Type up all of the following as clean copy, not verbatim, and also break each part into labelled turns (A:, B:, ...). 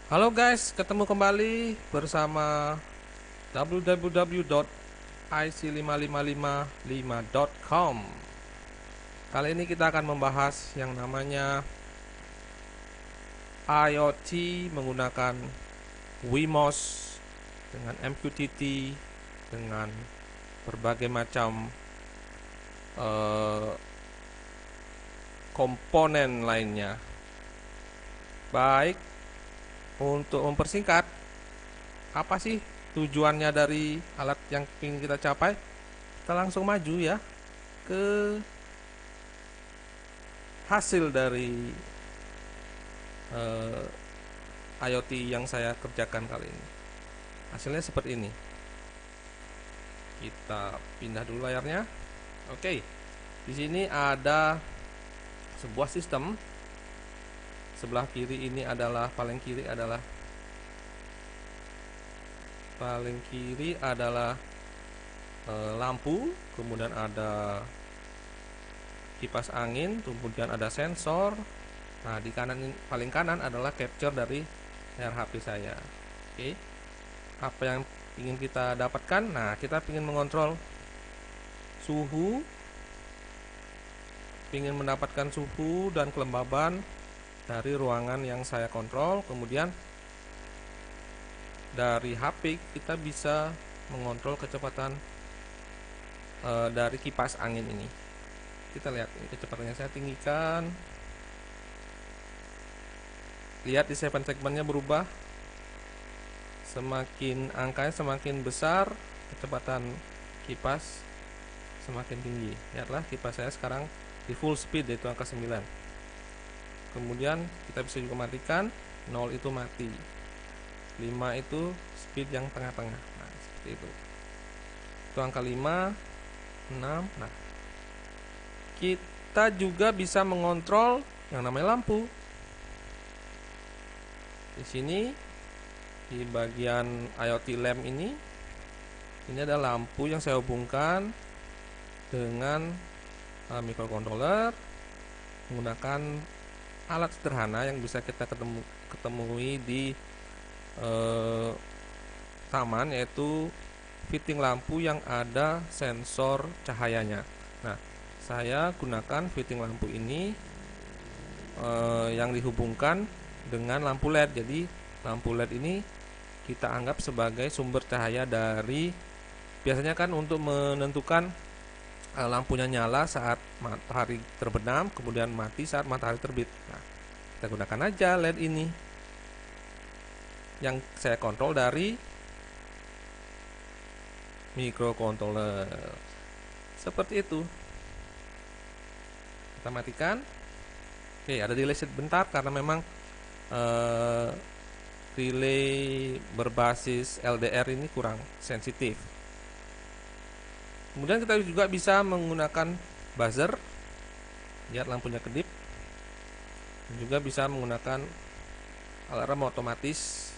A: Halo guys, ketemu kembali bersama www.ic5555.com. Kali ini kita akan membahas yang namanya IoT menggunakan Wemos dengan MQTT dengan berbagai macam komponen lainnya. Baik, untuk mempersingkat, apa sih tujuannya dari alat yang ingin kita capai? Kita langsung maju ya ke hasil dari IoT yang saya kerjakan kali ini. Hasilnya seperti ini. Kita pindah dulu layarnya. Oke, di sini ada sebuah sistem. Sebelah kiri ini adalah paling kiri adalah lampu, kemudian ada kipas angin, kemudian ada sensor. Nah, di kanan paling kanan adalah capture dari layar HP saya. Oke. Apa yang ingin kita dapatkan? Nah, kita ingin mengontrol suhu, ingin mendapatkan suhu dan kelembaban dari ruangan yang saya kontrol. Kemudian dari HP kita bisa mengontrol kecepatan dari kipas angin ini. Kita lihat ini kecepatannya saya tinggikan. Lihat di 7 segmennya berubah. Semakin angkanya semakin besar, kecepatan kipas semakin tinggi. Lihatlah kipas saya sekarang di full speed, yaitu angka 9. Kemudian kita bisa juga matikan. 0 itu mati, 5 itu speed yang tengah-tengah. Nah, seperti itu angka 5, 6. Nah, kita juga bisa mengontrol yang namanya lampu. Di sini di bagian IoT lamp ini ada lampu yang saya hubungkan dengan microcontroller menggunakan alat sederhana yang bisa kita ketemui di taman, yaitu fitting lampu yang ada sensor cahayanya. Nah, saya gunakan fitting lampu ini yang dihubungkan dengan lampu LED. Jadi lampu LED ini kita anggap sebagai sumber cahaya dari, biasanya kan untuk menentukan lampunya nyala saat matahari terbenam, kemudian mati saat matahari terbit. Nah, kita gunakan aja LED ini yang saya kontrol dari microcontroller. Seperti itu. Kita matikan. Oke, ada delay sebentar karena memang relay berbasis LDR ini kurang sensitif. Kemudian kita juga bisa menggunakan buzzer. Lihat lampunya kedip. Dan juga bisa menggunakan alarm otomatis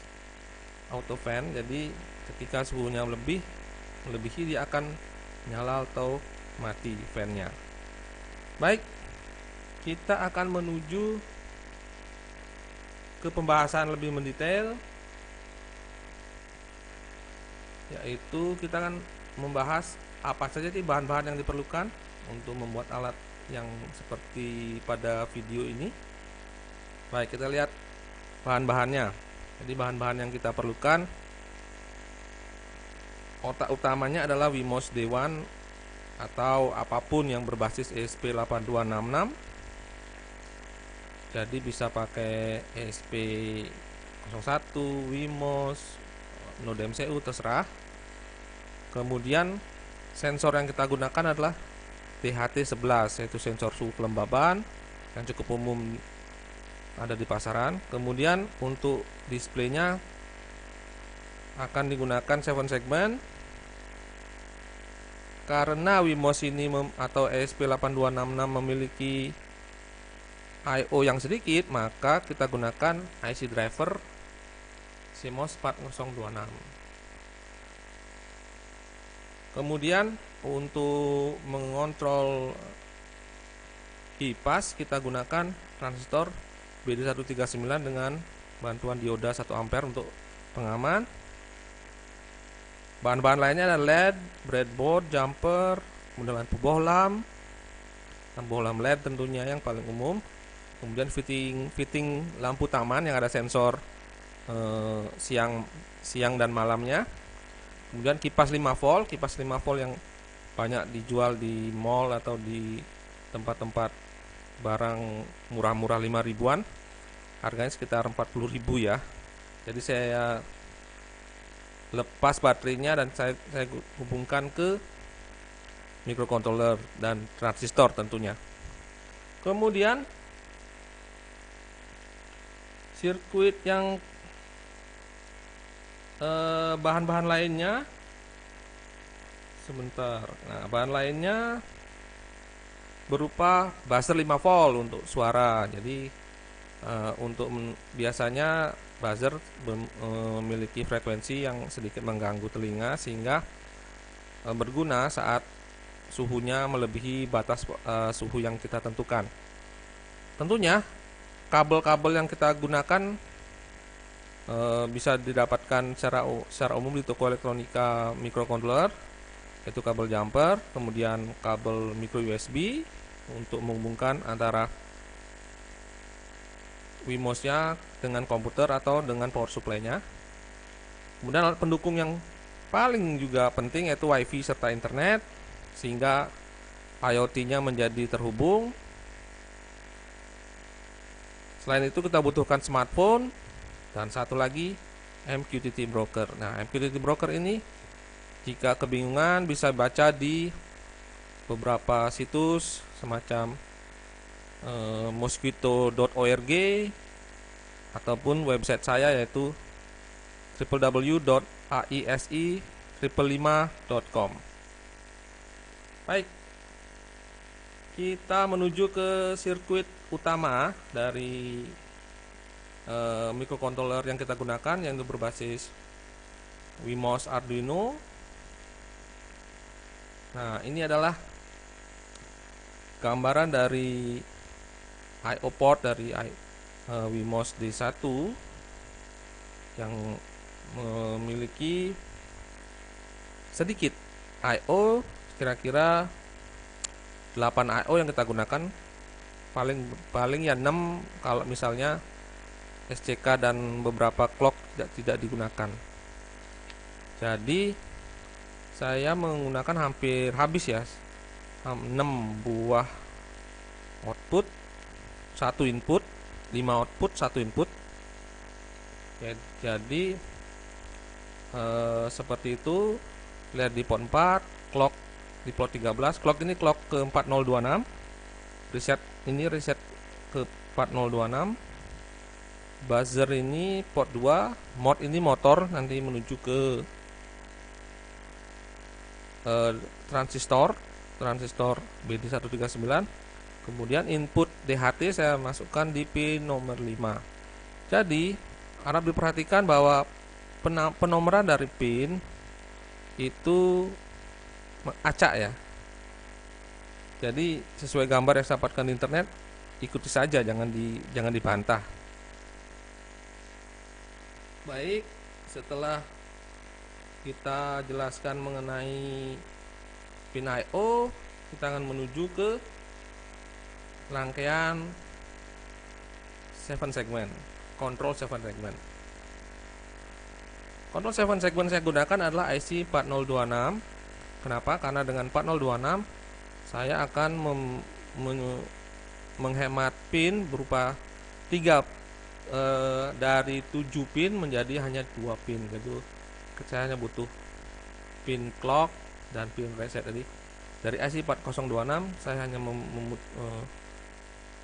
A: auto fan. Jadi ketika suhunya melebihi, dia akan nyala atau mati fan-nya. Baik, kita akan menuju ke pembahasan lebih mendetail, yaitu kita akan membahas apa saja sih bahan-bahan yang diperlukan untuk membuat alat yang seperti pada video ini. Baik, kita lihat bahan-bahannya. Jadi bahan-bahan yang kita perlukan, otak utamanya adalah Wemos D1 atau apapun yang berbasis ESP8266. Jadi bisa pakai ESP01, Wemos, Node MCU, terserah. Kemudian sensor yang kita gunakan adalah THT11, yaitu sensor suhu kelembaban yang cukup umum ada di pasaran. Kemudian untuk displaynya akan digunakan 7 segmen. Karena Wemos ini atau ESP8266 memiliki I/O yang sedikit, maka kita gunakan IC driver CMOS 4026. Kemudian untuk mengontrol kipas kita gunakan transistor BD139 dengan bantuan dioda 1 ampere untuk pengaman. Bahan-bahan lainnya ada LED, breadboard, jumper, kemudian lampu bohlam LED tentunya yang paling umum. Kemudian fitting lampu taman yang ada sensor siang dan malamnya. Kemudian kipas 5 volt yang banyak dijual di mall atau di tempat-tempat barang murah-murah 5 ribuan. Harganya sekitar 40.000 ya. Jadi saya lepas baterainya dan saya hubungkan ke microcontroller dan transistor tentunya. Kemudian sirkuit yang bahan-bahan lainnya sebentar. Nah, bahan lainnya berupa buzzer 5 volt untuk suara. Jadi biasanya buzzer memiliki frekuensi yang sedikit mengganggu telinga sehingga berguna saat suhunya melebihi batas suhu yang kita tentukan. Tentunya kabel-kabel yang kita gunakan bisa didapatkan secara umum di toko elektronika microcontroller, yaitu kabel jumper, kemudian kabel micro USB untuk menghubungkan antara WeMOS-nya dengan komputer atau dengan power supply-nya. Kemudian alat pendukung yang paling juga penting yaitu WiFi serta internet, sehingga IoT-nya menjadi terhubung. Selain itu kita butuhkan smartphone dan satu lagi MQTT broker. Nah, MQTT broker ini jika kebingungan bisa baca di beberapa situs semacam mosquito.org ataupun website saya yaitu www.aisi555.com. Baik, kita menuju ke sirkuit utama dari microcontroller yang kita gunakan, yang berbasis WeMOS Arduino. Nah, ini adalah gambaran dari I/O port dari WeMOS D1 yang memiliki sedikit I/O, kira-kira 8 I/O yang kita gunakan, paling ya 6 kalau misalnya SCK dan beberapa clock tidak digunakan. Jadi saya menggunakan hampir habis ya 6 buah output, 1 input, 5 output, 1 input ya. Jadi seperti itu. Lihat di port 4, clock di port 13. Clock ini clock ke 4026, reset ini reset ke 4026. Buzzer ini port 2, mode ini motor nanti menuju ke transistor BD139. Kemudian input DHT saya masukkan di pin nomor 5. Jadi harap diperhatikan bahwa penomoran dari pin itu acak ya. Jadi sesuai gambar yang saya dapatkan di internet, ikuti saja, jangan dibantah. Baik, setelah kita jelaskan mengenai pin I/O, kita akan menuju ke rangkaian 7 segmen, control 7 segmen. Control 7 segmen saya gunakan adalah IC 4026. Kenapa? Karena dengan 4026 saya akan menghemat pin berupa 3 dari 7 pin menjadi hanya 2 pin. Gitu. Saya hanya butuh pin clock dan pin reset tadi. Dari IC 4026 saya hanya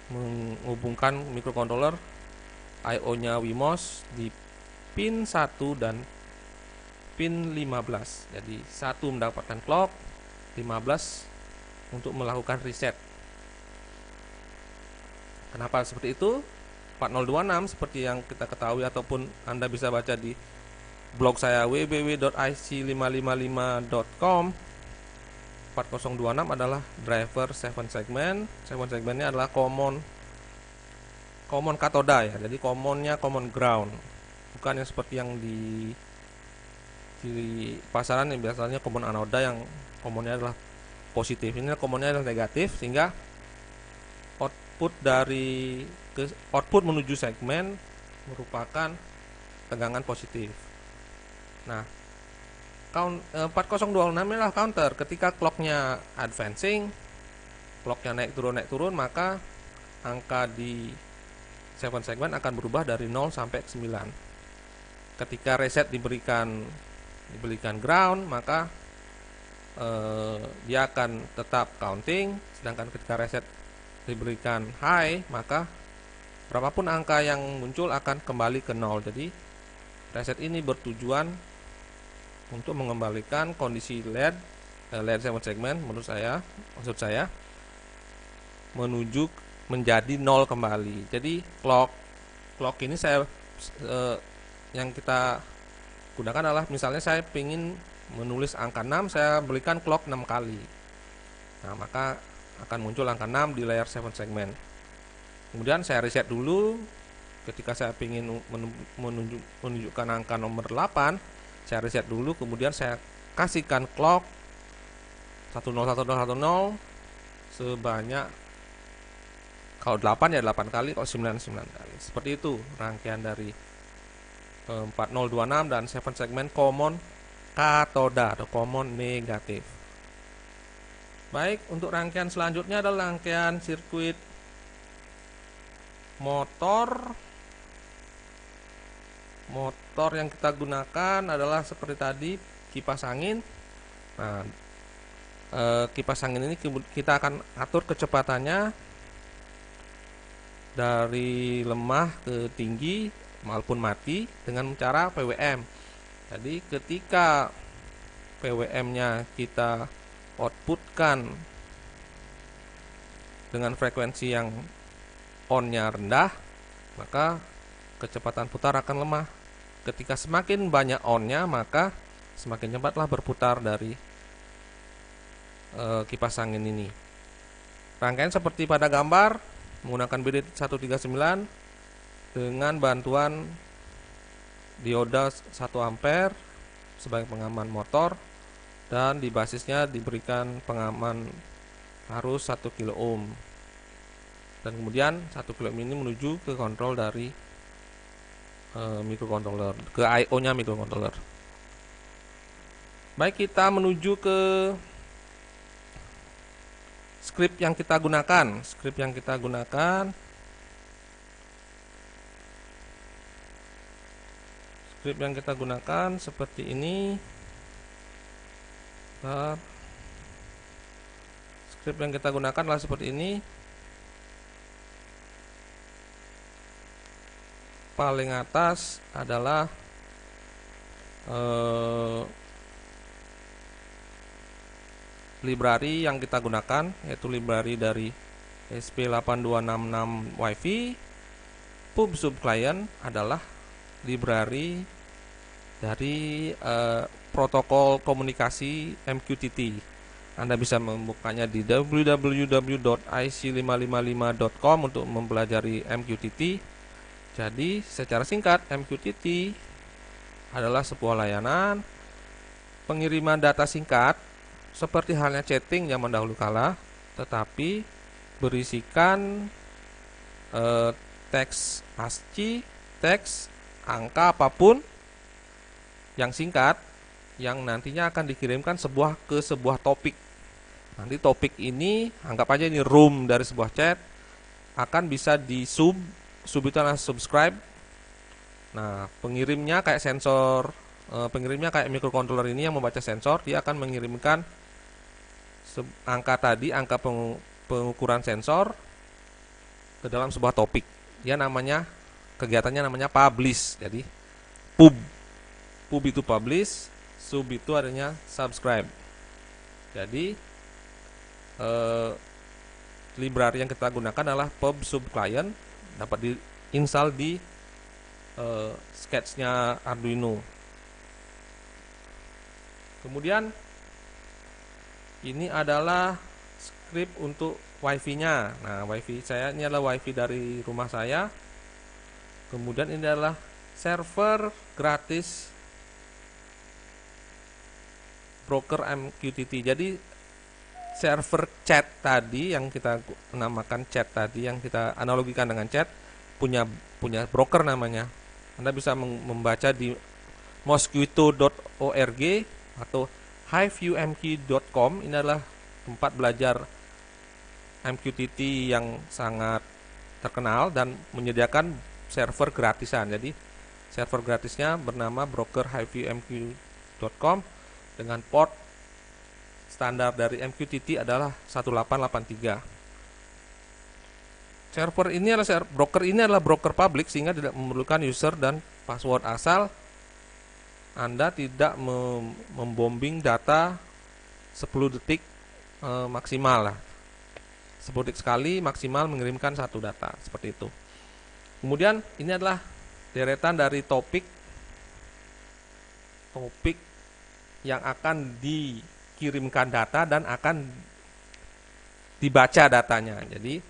A: menghubungkan microcontroller I/O-nya WeMOS di pin 1 dan pin 15. Jadi 1 mendapatkan clock, 15 untuk melakukan reset. Kenapa seperti itu? 4026 seperti yang kita ketahui ataupun Anda bisa baca di blog saya www.ic555.com. 4026 adalah driver 7 segmen. 7 segmennya adalah common common katoda ya. Jadi commonnya common ground, bukan yang seperti yang di pasaran yang biasanya common anoda yang commonnya adalah positif. Ini commonnya adalah negatif, sehingga output menuju segmen merupakan tegangan positif. Nah, 4026 inilah counter. Ketika clocknya advancing, clocknya naik turun, maka angka di 7 segmen akan berubah dari 0 sampai 9. Ketika reset diberikan ground, maka dia akan tetap counting. Sedangkan ketika reset diberikan high, maka berapapun angka yang muncul akan kembali ke 0. Jadi reset ini bertujuan untuk mengembalikan kondisi LED 7 segmen maksud saya menuju menjadi 0 kembali. Jadi clock ini yang kita gunakan adalah, misalnya saya ingin menulis angka 6, saya berikan clock 6 kali. Nah, maka akan muncul angka 6 di layar 7 segmen. Kemudian saya reset dulu. Ketika saya ingin menunjukkan angka nomor 8, saya reset dulu, kemudian saya kasihkan clock 101010 sebanyak, kalau 8 ya 8 kali, kalau 9 kali. Seperti itu rangkaian dari 4026 dan 7 segmen common katoda atau common negatif. Baik, untuk rangkaian selanjutnya adalah rangkaian sirkuit motor. Motor yang kita gunakan adalah seperti tadi, kipas angin. Nah, kipas angin ini kita akan atur kecepatannya dari lemah ke tinggi maupun mati dengan cara PWM. Jadi ketika PWM-nya kita outputkan dengan frekuensi yang on-nya rendah, maka kecepatan putar akan lemah. Ketika semakin banyak on-nya, maka semakin cepatlah berputar dari kipas angin ini. Rangkaian seperti pada gambar menggunakan birit 139 dengan bantuan dioda 1 ampere sebagai pengaman motor, dan di basisnya diberikan pengaman arus 1 kilo ohm. Dan kemudian 1 kilo ohm ini menuju ke kontrol dari microcontroller, ke I/O-nya microcontroller. Baik, kita menuju ke script yang kita gunakan. Script yang kita gunakan seperti ini. Script yang kita gunakan adalah seperti ini. Paling atas adalah library yang kita gunakan, yaitu library dari SP8266 Wi-Fi. Pub subclient adalah library dari protokol komunikasi MQTT. Anda bisa membukanya di www.ic555.com untuk mempelajari MQTT. Jadi secara singkat, MQTT adalah sebuah layanan pengiriman data singkat seperti halnya chatting zaman dahulu kala, tetapi berisikan teks ASCII, teks, angka apapun yang singkat, yang nantinya akan dikirimkan ke sebuah topik. Nanti topik ini, anggap aja ini room dari sebuah chat, akan bisa di sub itu adalah subscribe. Nah, pengirimnya kayak sensor, pengirimnya kayak microcontroller ini yang membaca sensor, dia akan mengirimkan angka tadi, angka pengukuran sensor ke dalam sebuah topik. Dia kegiatannya namanya publish. Jadi pub itu publish, sub itu adanya subscribe. Jadi library yang kita gunakan adalah pub subclient, dapat diinstal di sketchnya Arduino. Kemudian ini adalah script untuk WiFi-nya. Nah, WiFi saya ini adalah WiFi dari rumah saya. Kemudian ini adalah server gratis broker MQTT. Jadi server chat tadi yang kita namakan chat tadi, yang kita analogikan dengan chat, punya broker namanya. Anda bisa membaca di mosquito.org atau hiveumq.com. Ini adalah tempat belajar MQTT yang sangat terkenal dan menyediakan server gratisan. Jadi server gratisnya bernama broker hiveumq.com dengan port standar dari MQTT adalah 1883. Server ini adalah broker publik sehingga tidak memerlukan user dan password, asal Anda tidak membombing data 10 detik maksimal lah. 10 detik sekali maksimal mengirimkan satu data, seperti itu. Kemudian ini adalah deretan dari topik yang akan dikirimkan data dan akan dibaca datanya. Jadi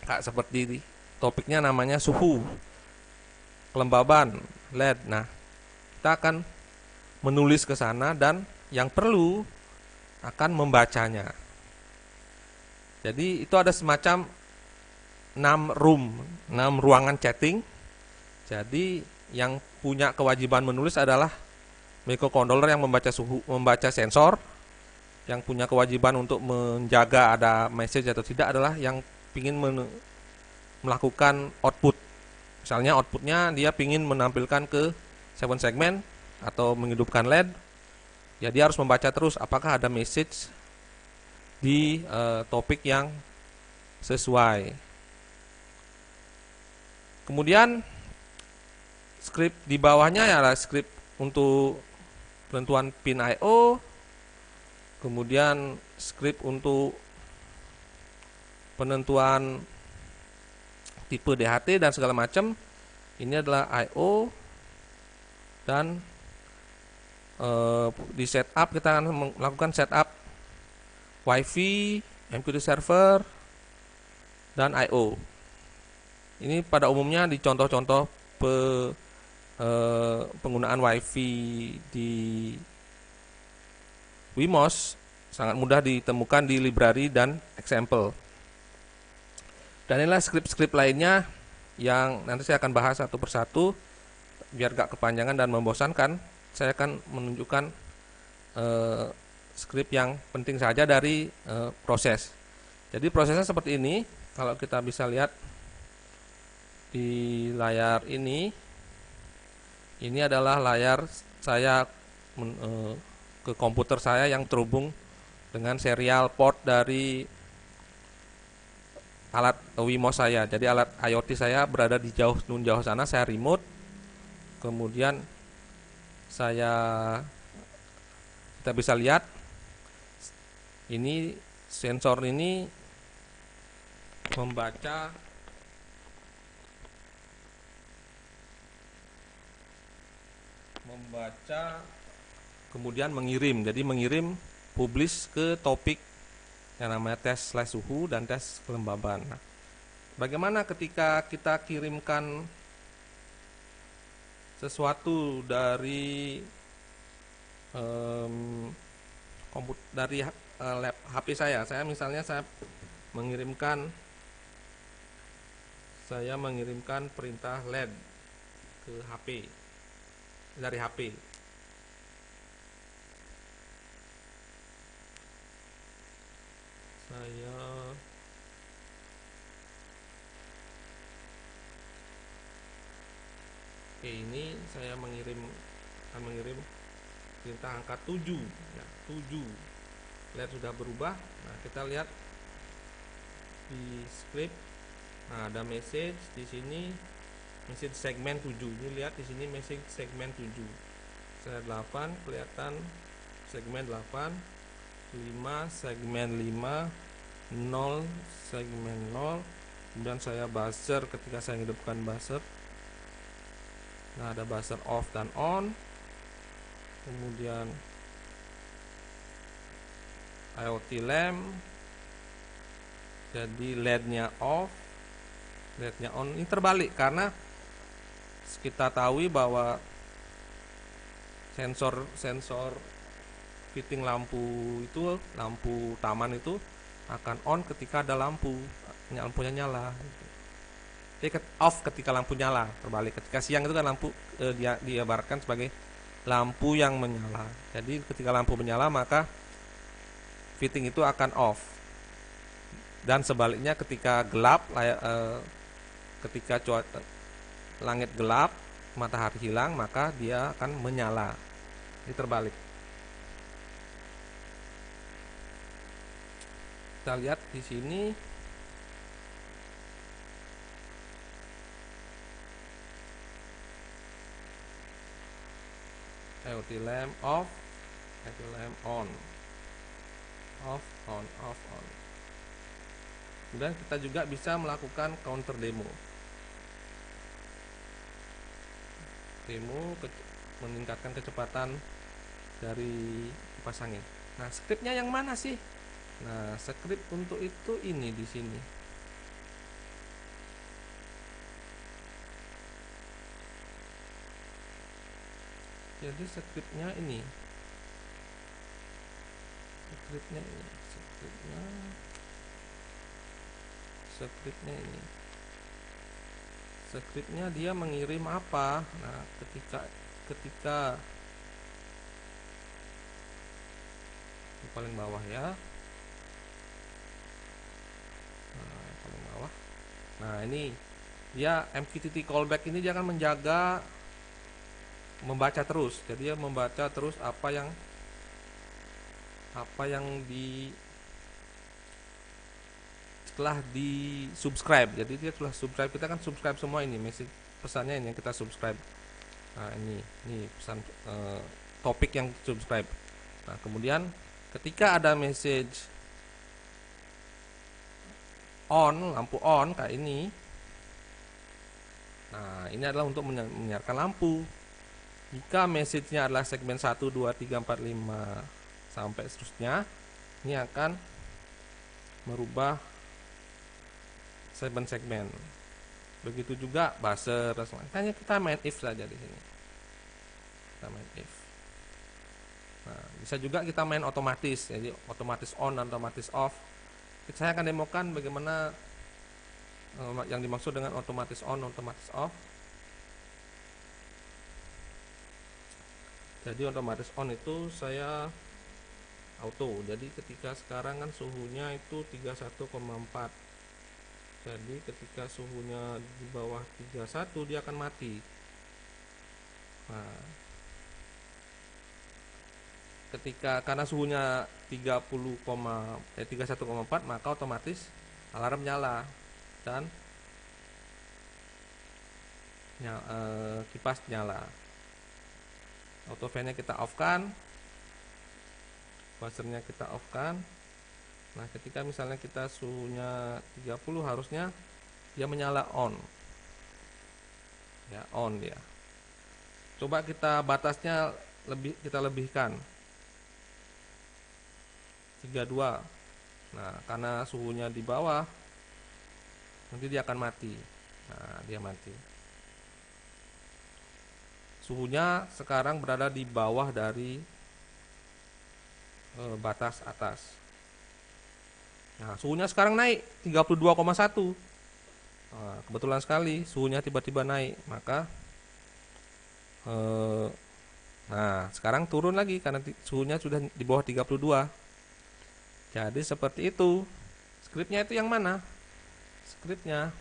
A: seperti topiknya namanya suhu, kelembaban, LED. Nah, kita akan menulis ke sana dan yang perlu akan membacanya. Jadi itu ada semacam 6 ruangan chatting. Jadi yang punya kewajiban menulis adalah microcontroller yang membaca sensor. Yang punya kewajiban untuk menjaga ada message atau tidak adalah yang ingin melakukan output. Misalnya outputnya dia ingin menampilkan ke 7 segmen atau menghidupkan LED. Ya dia harus membaca terus apakah ada message di topik yang sesuai. Kemudian script di bawahnya ya adalah script untuk penentuan pin I/O, kemudian script untuk penentuan tipe DHT dan segala macam. Ini adalah I/O dan di setup kita akan melakukan setup WiFi, MQTT server, dan I/O. Ini pada umumnya di contoh-contoh penggunaan WiFi di Wemos sangat mudah ditemukan di library dan example. Dan inilah skrip-skrip lainnya yang nanti saya akan bahas satu persatu biar gak kepanjangan dan membosankan. Saya akan menunjukkan skrip yang penting saja dari proses. Jadi prosesnya seperti ini. Kalau kita bisa lihat di layar ini adalah layar saya ke komputer saya yang terhubung dengan serial port dari alat Wemos saya. Jadi alat IoT saya berada di jauh sana, saya remote. Kemudian kita bisa lihat ini sensor ini membaca kemudian mengirim. Jadi mengirim publish ke topik yang namanya tes slash suhu dan tes kelembaban. Nah, bagaimana ketika kita kirimkan sesuatu dari HP saya misalnya mengirimkan perintah LED ke HP dari HP. Ini saya mengirim perintah angka 7 ya, 7. Lihat sudah berubah. Nah, kita lihat di script. Nah, ada message di sini, message segmen 7. Ini lihat di sini message segmen 7. Saya 8 kelihatan segmen 8, 5 segmen 5, 0 segmen 0. Kemudian saya buzzer ketika saya hidupkan buzzer. Nah, ada buzzer off dan on. Kemudian IoT lamp, Jadi LED-nya off, LED-nya on. Ini terbalik karena kita tahu bahwa sensor fitting lampu itu, lampu taman itu akan on ketika ada lampunya nyala. Jadi off ketika lampu nyala, terbalik. Ketika siang itu kan lampu dia diibaratkan sebagai lampu yang menyala. Jadi ketika lampu menyala maka fitting itu akan off. Dan sebaliknya ketika gelap, ketika langit gelap, matahari hilang, maka dia akan menyala. Ini terbalik. Kita lihat di sini. LED lamp off, LED lamp on. Off, on, off, on. Kemudian kita juga bisa melakukan counter demo. Meningkatkan kecepatan dari kipas angin. Nah, skripnya yang mana sih? Nah, skrip untuk itu ini di sini. Jadi skripnya ini. Skripnya ini. Skripnya dia mengirim apa? Nah, ketika di paling bawah ya. Nah, paling bawah. Nah, ini dia MQTT callback ini dia akan membaca terus. Jadi dia membaca terus apa yang setelah di subscribe. Jadi dia telah subscribe, kita kan subscribe semua ini, message pesannya ini yang kita subscribe. Nah, ini pesan topik yang subscribe. Nah, kemudian ketika ada message on, lampu on kayak ini. Nah, ini adalah untuk menyiarkan lampu. Jika message-nya adalah segmen 1, 2, 3, 4, 5 sampai seterusnya, ini akan merubah segmen-segmen. Begitu juga buzzer, hanya kita main if saja di sini. Kita main if. Nah, bisa juga kita main otomatis, jadi otomatis on dan otomatis off. Saya akan demokan bagaimana yang dimaksud dengan otomatis on, otomatis off. Jadi otomatis on itu saya auto. Jadi ketika sekarang kan suhunya itu 31,4. Jadi ketika suhunya di bawah 31 dia akan mati. Nah, karena suhunya 31,4 maka otomatis alarm nyala dan kipas nyala. Auto fan-nya kita off kan, buzzernya kita off kan. Nah, ketika misalnya kita suhunya 30 harusnya dia menyala on. Ya, on dia. Coba kita batasnya kita lebihkan 32. Nah, karena suhunya di bawah nanti dia akan mati. Nah, dia mati. Suhunya sekarang berada di bawah dari batas atas. Nah, suhunya sekarang naik 32,1. Nah, kebetulan sekali suhunya tiba-tiba naik, maka nah, sekarang turun lagi karena suhunya sudah di bawah 32. Jadi seperti itu. Skripnya itu yang mana? Skripnya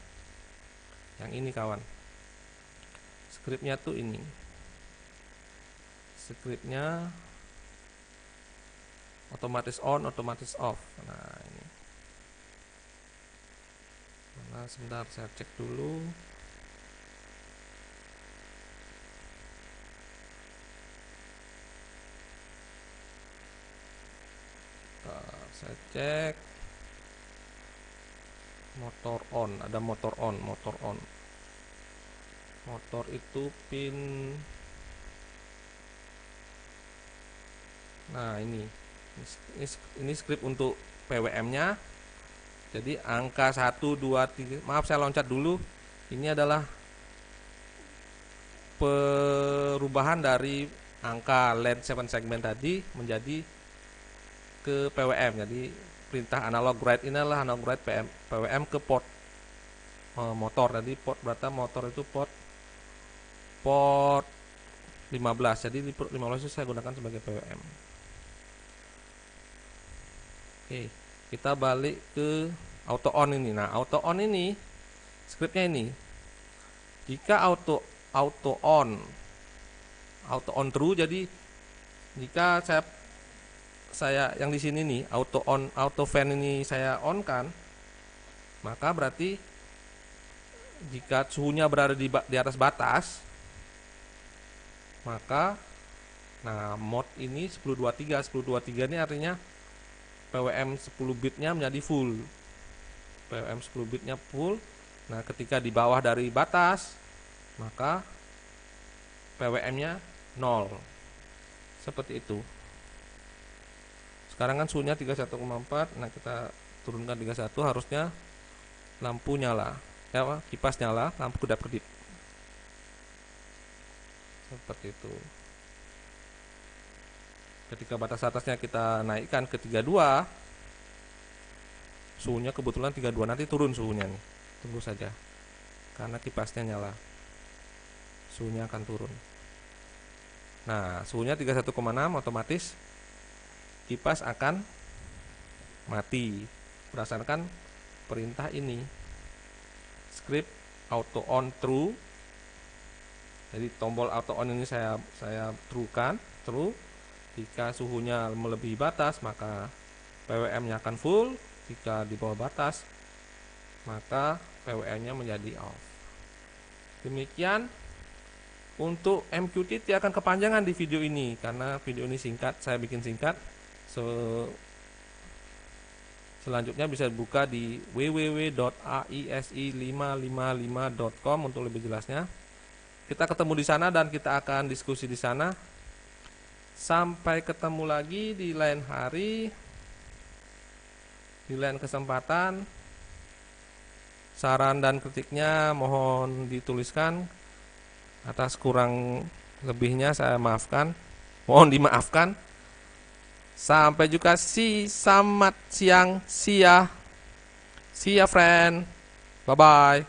A: yang ini, kawan. Skripnya tuh ini. Skripnya otomatis on, otomatis off. Nah, ini. Nah, sebentar saya cek dulu. Saya cek motor on, ada motor on. Motor itu pin. Nah, ini script untuk PWM nya. Jadi angka 1, 2, 3, maaf saya loncat dulu. Ini adalah perubahan dari angka LED 7 segmen tadi menjadi ke PWM. Jadi perintah analog write ini adalah analog write PWM ke port motor. Jadi port berarti motor itu port 15. Jadi di port 15 itu saya gunakan sebagai PWM. Oke, kita balik ke auto on ini. Nah, auto on ini scriptnya ini. Jika auto on true, jadi jika saya yang di sini nih auto fan ini saya on kan, maka berarti jika suhunya berada di atas batas, maka nah mode ini 1023 ini artinya PWM 10 bitnya menjadi full. PWM 10 bitnya full. Nah, ketika di bawah dari batas, maka PWM-nya 0. Seperti itu. Sekarang kan suhunya 31,4. Nah, kita turunkan 31, harusnya lampu nyala. Ya, kipas nyala, lampu kedap-kedip. Seperti itu. Ketika batas atasnya kita naikkan ke 32, suhunya kebetulan 32, nanti turun suhunya nih. Tunggu saja. Karena kipasnya nyala, suhunya akan turun. Nah, suhunya 31,6, otomatis kipas akan mati berdasarkan perintah ini. Script auto on true. Jadi tombol auto on ini saya true. Jika suhunya melebihi batas, maka PWM-nya akan full. Jika di bawah batas, maka PWM-nya menjadi off. Demikian untuk MQTT. Akan kepanjangan di video ini karena video ini singkat, saya bikin singkat. Selanjutnya bisa dibuka di www.aisi555.com untuk lebih jelasnya. Kita ketemu di sana dan kita akan diskusi di sana. Sampai ketemu lagi di lain hari, di lain kesempatan. Saran dan kritiknya mohon dituliskan. Atas kurang lebihnya saya maafkan, mohon dimaafkan. Sampai jumpa, selamat siang, see ya friend, bye bye.